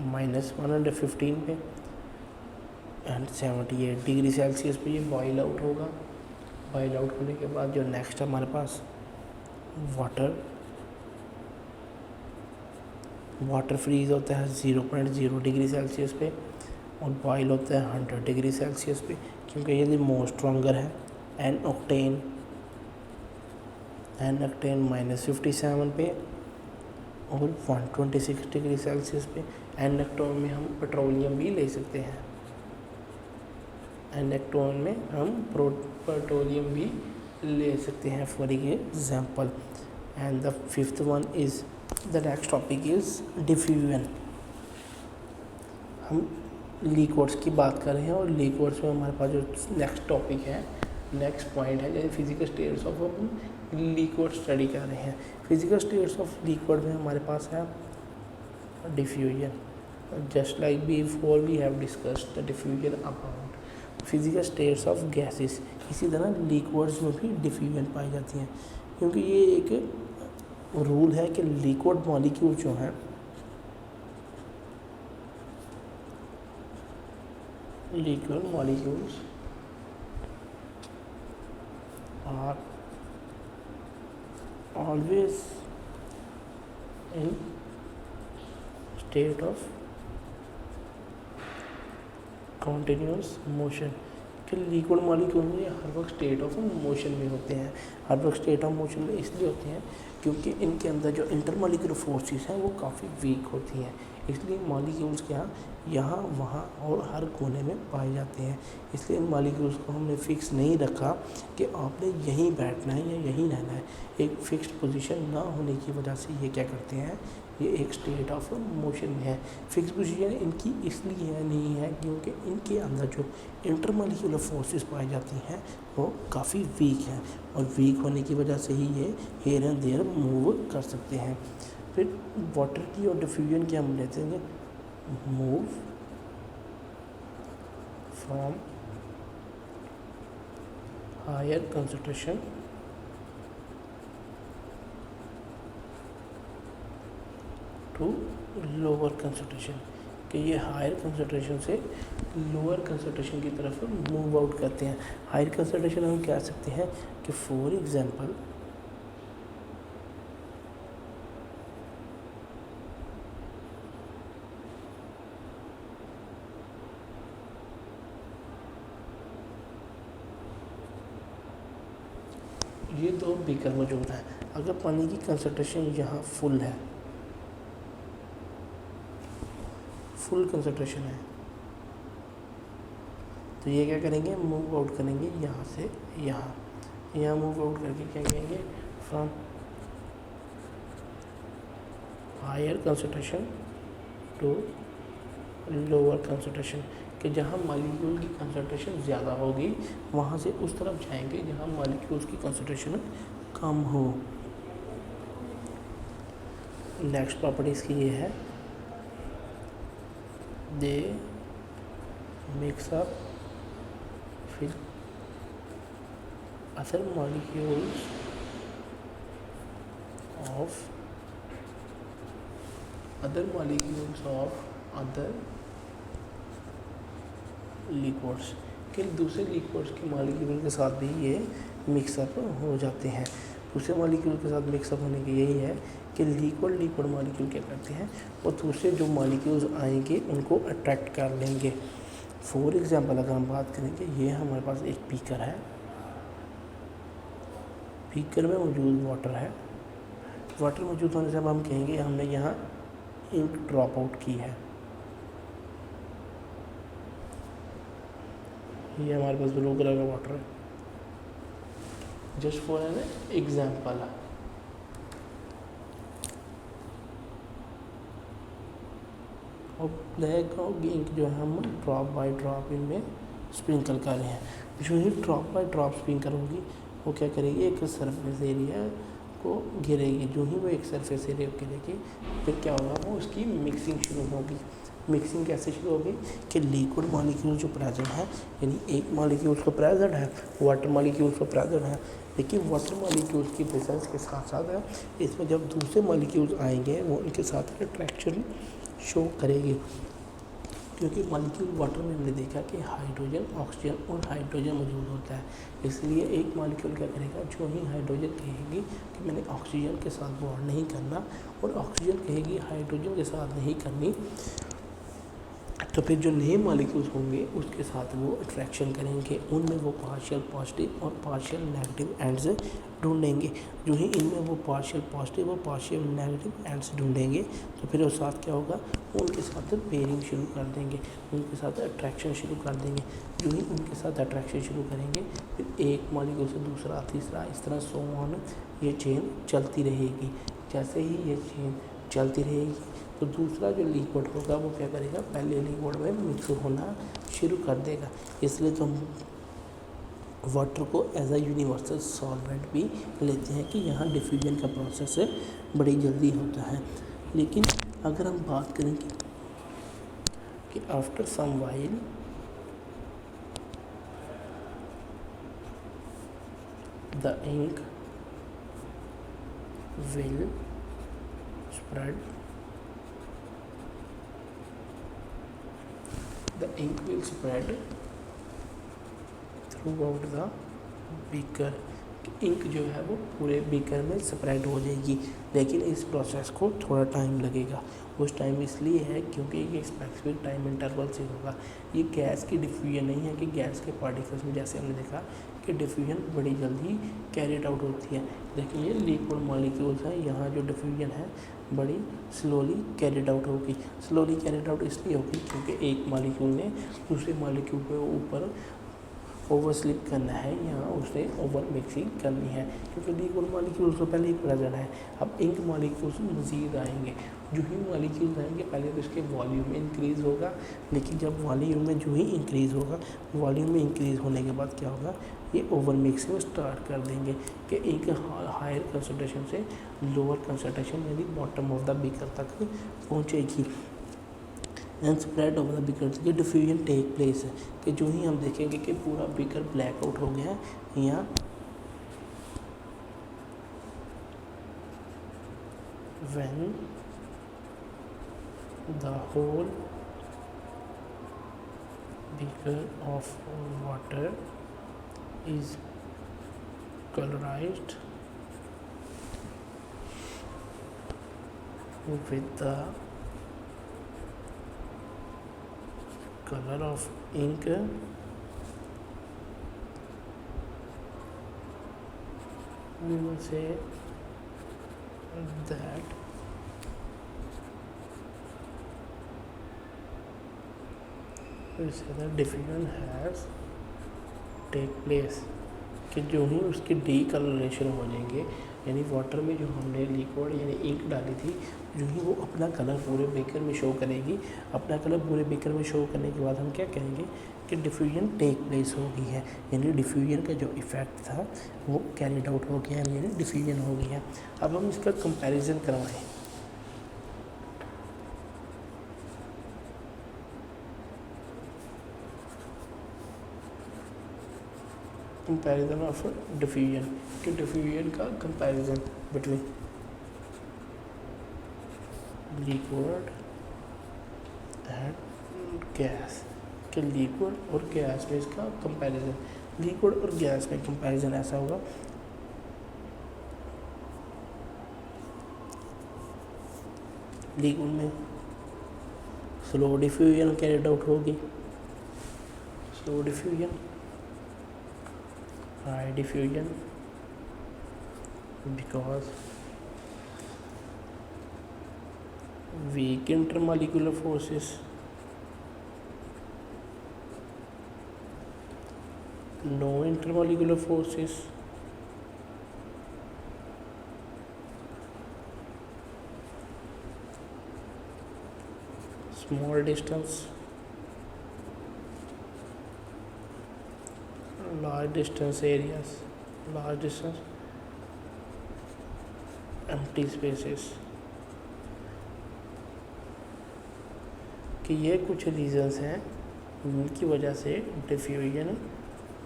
-115 पे एंड 78 डिग्री सेल्सियस पे ये बॉयल आउट होगा। बॉयल आउट होने के बाद जो नेक्स्ट हमारे पास वाटर फ्रीज होता है 0.0 डिग्री सेल्सियस पे और बॉयल होता है 100 डिग्री सेल्सियस पे, क्योंकि ये मोर स्ट्रॉन्गर है। एन ऑक्टेन -57 पे और 126 डिग्री सेल्सियस पे। एन ऑक्टेन में हम पेट्रोलियम भी ले सकते हैं। एन ऑक्टेन में हम पेट्रोलियम भी ले सकते हैं for example. And the fifth one is the next topic is diffusion. हम लिक्विड्स की बात कर रहे हैं और लिक्विड्स में हमारे पास जो नेक्स्ट टॉपिक है, नेक्स्ट पॉइंट है, जैसे physical states of liquid study कर रहे हैं। फिजिकल स्टेट्स ऑफ लिक्विड में हमारे पास है diffusion. Just like before we have discussed the diffusion about physical states of gases, इसी तरह लिक्विड्स में भी डिफ्यूजन पाई जाती हैं, क्योंकि ये एक रूल है कि लिक्विड मॉलिक्यूल जो हैं liquid molecules are always in state of continuous motion. कि लिक्विड मॉलिक्यूल में हर वक्त स्टेट ऑफ मोशन में होते हैं। हर वक्त स्टेट ऑफ मोशन में इसलिए होते हैं क्योंकि इनके अंदर जो इंटरमॉलिक्यूलर फोर्सेस हैं वो काफ़ी वीक होती हैं, इसलिए मॉलिक्यूल्स क्या यहाँ वहाँ और हर कोने में पाए जाते हैं। इसलिए इन मॉलिक्यूल्स को हमने फिक्स नहीं रखा कि आपने यहीं बैठना है या यहीं रहना है। एक फिक्स्ड पोजीशन ना होने की वजह से ये क्या करते हैं, ये एक स्टेट ऑफ मोशन में है। फिक्स पोजीशन इनकी इसलिए नहीं है क्योंकि इनके अंदर जो इंटरमॉलिक्यूलर फोर्सेस पाई जाती हैं वो काफ़ी वीक हैं, और वीक होने की वजह से ही ये हेयर एंड देयर मूव कर सकते हैं। फिर वाटर की और डिफ्यूजन की हम लेते हैं move from higher concentration to lower concentration, कि ये हायर कंसंट्रेशन से लोअर कंसंट्रेशन की तरफ मूव आउट करते हैं। हायर कंसंट्रेशन हम कह सकते हैं कि फॉर एग्जांपल ये दो बीकर मौजूद हैं। अगर पानी की कंसंट्रेशन यहाँ फुल है, फुल कंसंट्रेशन है, तो ये क्या करेंगे, मूव आउट करेंगे यहाँ से यहाँ मूव आउट करके क्या करेंगे, from higher concentration to lower concentration, कि जहाँ मॉलिक्यूल की कंसंट्रेशन ज़्यादा होगी वहाँ से उस तरफ जाएंगे जहाँ मॉलिक्यूल्स की कंसंट्रेशन कम हो। नेक्स्ट प्रॉपर्टी इसकी ये है, they mix up with other molecules of other liquids, कि दूसरे लिक्विड्स के मॉलिक्यूल के साथ भी ये मिक्सअप हो जाते हैं। दूसरे मॉलिक्यूल के साथ मिक्सअप होने की यही है कि लिक्विड मॉलिक्यूल क्या करते हैं, वो दूसरे जो मॉलिक्यूल्स आएंगे उनको अट्रैक्ट कर लेंगे। फॉर एग्जांपल अगर हम बात करेंगे, ये हमारे पास एक बीकर है, बीकर में मौजूद वाटर है। वाटर मौजूद होने से अब हम कहेंगे हमने यहाँ इंक ड्रॉप आउट की है। ये हमारे पास ब्लू कलर का वाटर है, जस्ट फॉर एन एग्जाम्पल। और ब्लैक इंक जो है हम ड्रॉप बाय ड्रॉप इनमें स्प्रिंकल कर रहे हैं। जो ही ड्रॉप बाय ड्रॉप स्प्रिंकल होगी वो क्या करेगी, एक सरफेस एरिया को गिरेगी। जो ही वो एक सरफेस एरिया को गिरेगी फिर क्या होगा, वो उसकी मिक्सिंग शुरू होगी। मिक्सिंग कैसे शुरू होगी कि लिक्विड मॉलिक्यूल जो प्रेजेंट है, यानी एक मॉलिक्यूल को प्रेजेंट है, वाटर मॉलिक्यूल को प्रेजेंट है, लेकिन वाटर मॉलिक्यूल्स की प्रेजेंस के साथ साथ है इसमें जब दूसरे मॉलिक्यूल्स आएंगे वो उनके साथ अट्रैक्शन शो करेगी। क्योंकि मॉलिक्यूल वाटर में हमने देखा कि हाइड्रोजन, ऑक्सीजन और हाइड्रोजन मौजूद होता है, इसलिए एक मॉलिक्यूल क्या करेगा, जो ही हाइड्रोजन कहेगी कि मैंने ऑक्सीजन के साथ बॉन्ड नहीं करना और ऑक्सीजन कहेगी हाइड्रोजन के साथ नहीं करनी, तो फिर जो नए मॉलिक्यूल्स होंगे उसके साथ वो अट्रैक्शन करेंगे, उनमें वो पार्शियल पॉजिटिव और पार्शियल नेगेटिव एंड्स ढूंढेंगे। जो ही इनमें वो पार्शियल पॉजिटिव और पार्शियल नेगेटिव एंड्स ढूंढेंगे तो फिर उस साथ क्या होगा, उनके साथ पेयरिंग शुरू कर देंगे, उनके साथ अट्रैक्शन शुरू कर देंगे। जो ही उनके साथ अट्रैक्शन शुरू करेंगे फिर एक मॉलिक्यूल से दूसरा, तीसरा, इस तरह सो ऑन ये चेन चलती रहेगी। जैसे ही ये चेन चलती रहेगी तो दूसरा जो लिक्विड होगा वो क्या करेगा, पहले लिक्विड में मिक्स होना शुरू कर देगा। इसलिए तो हम वाटर को एज अ यूनिवर्सल सॉल्वेंट भी लेते हैं कि यहाँ डिफ्यूजन का प्रोसेस बड़ी जल्दी होता है। लेकिन अगर हम बात करें कि after some while the ink will spread, the ink will spread throughout the beaker। Ink जो है वो पूरे बीकर में स्प्रेड हो जाएगी, लेकिन इस प्रोसेस को थोड़ा टाइम लगेगा। उस टाइम इसलिए है क्योंकि ये स्पेसिफिक टाइम इंटरवल से होगा। ये गैस की डिफ्यूजन नहीं है कि गैस के पार्टिकल्स में जैसे हमने देखा कि डिफ्यूजन बड़ी जल्दी कैरिड आउट होती है, लेकिन ये लिक्विड मॉलिक्यूल्स हैं, यहाँ जो डिफ्यूजन है बड़ी स्लोली कैरिड आउट होगी। स्लोली कैरिड आउट इसलिए होगी क्योंकि एक मॉलिक्यूल ने दूसरे मॉलिक्यूल के ऊपर ओवर स्लिप करना है, यहाँ उसने ओवर मिक्सिंग करनी है, क्योंकि लिक्विड मॉलिक्यूल्स तो पहले ही प्रेजेंट है। अब इंक मॉलिक्यूल्स मज़ीद आएंगे। जो ही मॉलिक्यूल्स आएंगे पहले तो इसके वॉल्यूम में इंक्रीज़ होगा, लेकिन जब वॉल्यूम में जो ही इंक्रीज़ होगा, वॉल्यूम में इंक्रीज़ होने के बाद क्या होगा, ये ओवर मिक्सिंग स्टार्ट कर देंगे कि एक हायर कंसनट्रेशन से लोअर कंसनट्रेशन यानी बॉटम ऑफ द बीकर तक पहुँचेगी। And spread over the beaker की डिफ्यूजन टेक प्लेस है कि जो ही हम देखेंगे कि पूरा बीकर ब्लैक आउट हो गया है, यहाँ when the whole beaker of water is colorized with the color of ink, we will say that diffusion has take place कि जो ही उसकी डीकलरेशन हो जाएंगे, यानी वाटर में जो हमने लिक्विड यानी इंक डाली थी, जो ही वो अपना कलर पूरे बेकर में शो करेगी। अपना कलर पूरे बेकर में शो करने के बाद हम क्या कहेंगे कि डिफ्यूजन टेक प्लेस हो गई है, यानी डिफ्यूजन का जो इफ़ेक्ट था वो कैरिड आउट हो गया, यानी डिफ्यूजन हो गया। अब हम इसका कंपैरिजन करवाएं। कंपैरिजन ऑफ डिफ्यूजन कि डिफ्यूजन का comparison between liquid and gas कि लिक्विड और गैस में इसका कंपैरिजन, लिक्विड और गैस में कंपैरिजन ऐसा होगा लिक्विड में स्लो डिफ्यूजन कैरिड आउट होगी, slow diffusion, high diffusion because weak intermolecular forces, no intermolecular forces, small distance, large distance areas, large distance empty spaces, कि ये कुछ रीजंस हैं जिनकी वजह से डिफ्यूजन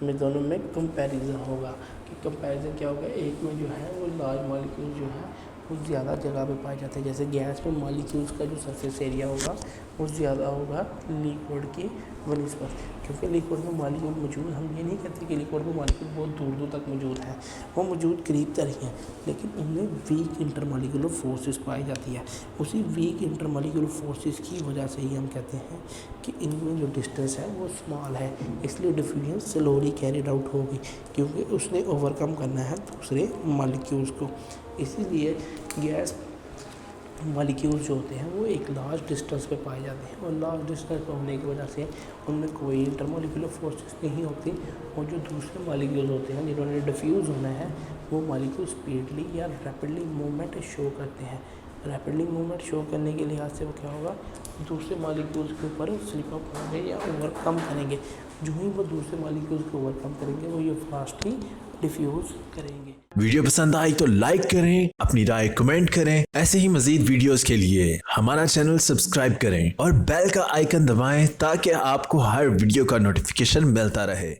में दोनों में कंपैरिजन होगा। कि कंपैरिजन क्या होगा, एक में जो है वो लार्ज मॉलिक्यूल जो है वो ज़्यादा जगह पे पाए जाते हैं, जैसे गैस में मॉलिक्यूल्स का जो सरफेस एरिया होगा वो ज़्यादा होगा लिक्विड की बनिस्बत, क्योंकि लिक्विड में मॉलिक्यूल मौजूद, हम ये नहीं कहते कि लिक्विड में मॉलिक्यूल बहुत दूर दूर तक मौजूद हैं, वो मौजूद करीब तक ही हैं, लेकिन उनमें वीक इंटरमॉलिक्यूलर फोर्सेस पाई जाती है। उसी वीक इंटरमॉलिक्यूलर फोर्सेस की वजह से ही हम कहते हैं कि इनमें जो डिस्टेंस है वो स्मॉल है, इसलिए डिफ्यूजन स्लोली कैरिड आउट होगी, क्योंकि उसने ओवरकम करना है दूसरे मॉलिक्यूल्स को। इसीलिए गैस मॉलिक्यूल्स जो होते हैं वो एक लार्ज डिस्टेंस पे पाए जाते हैं, और लार्ज डिस्टेंस पे होने की वजह से उनमें कोई इंटरमॉलिक्यूलर फोर्सेस नहीं होती, और जो दूसरे मॉलिक्यूल्स होते हैं जिन्होंने डिफ्यूज़ होना है वो मॉलिक्यूल स्पीडली या रैपिडली मूवमेंट शो करते हैं। रैपिडली मूवमेंट शो करने के लिहाज से वो क्या होगा, दूसरे मॉलिक्यूल्स के ऊपर स्लिप अप होंगे या ओवरकम करेंगे। जो ही वो दूसरे मॉलिक्यूल्स को ओवरकम करेंगे वो ये फास्टली डिफ्यूज़ करेंगे। वीडियो पसंद आई तो लाइक करें, अपनी राय कमेंट करें। ऐसे ही मजीद वीडियोस के लिए हमारा चैनल सब्सक्राइब करें और बेल का आइकन दबाएं ताकि आपको हर वीडियो का नोटिफिकेशन मिलता रहे।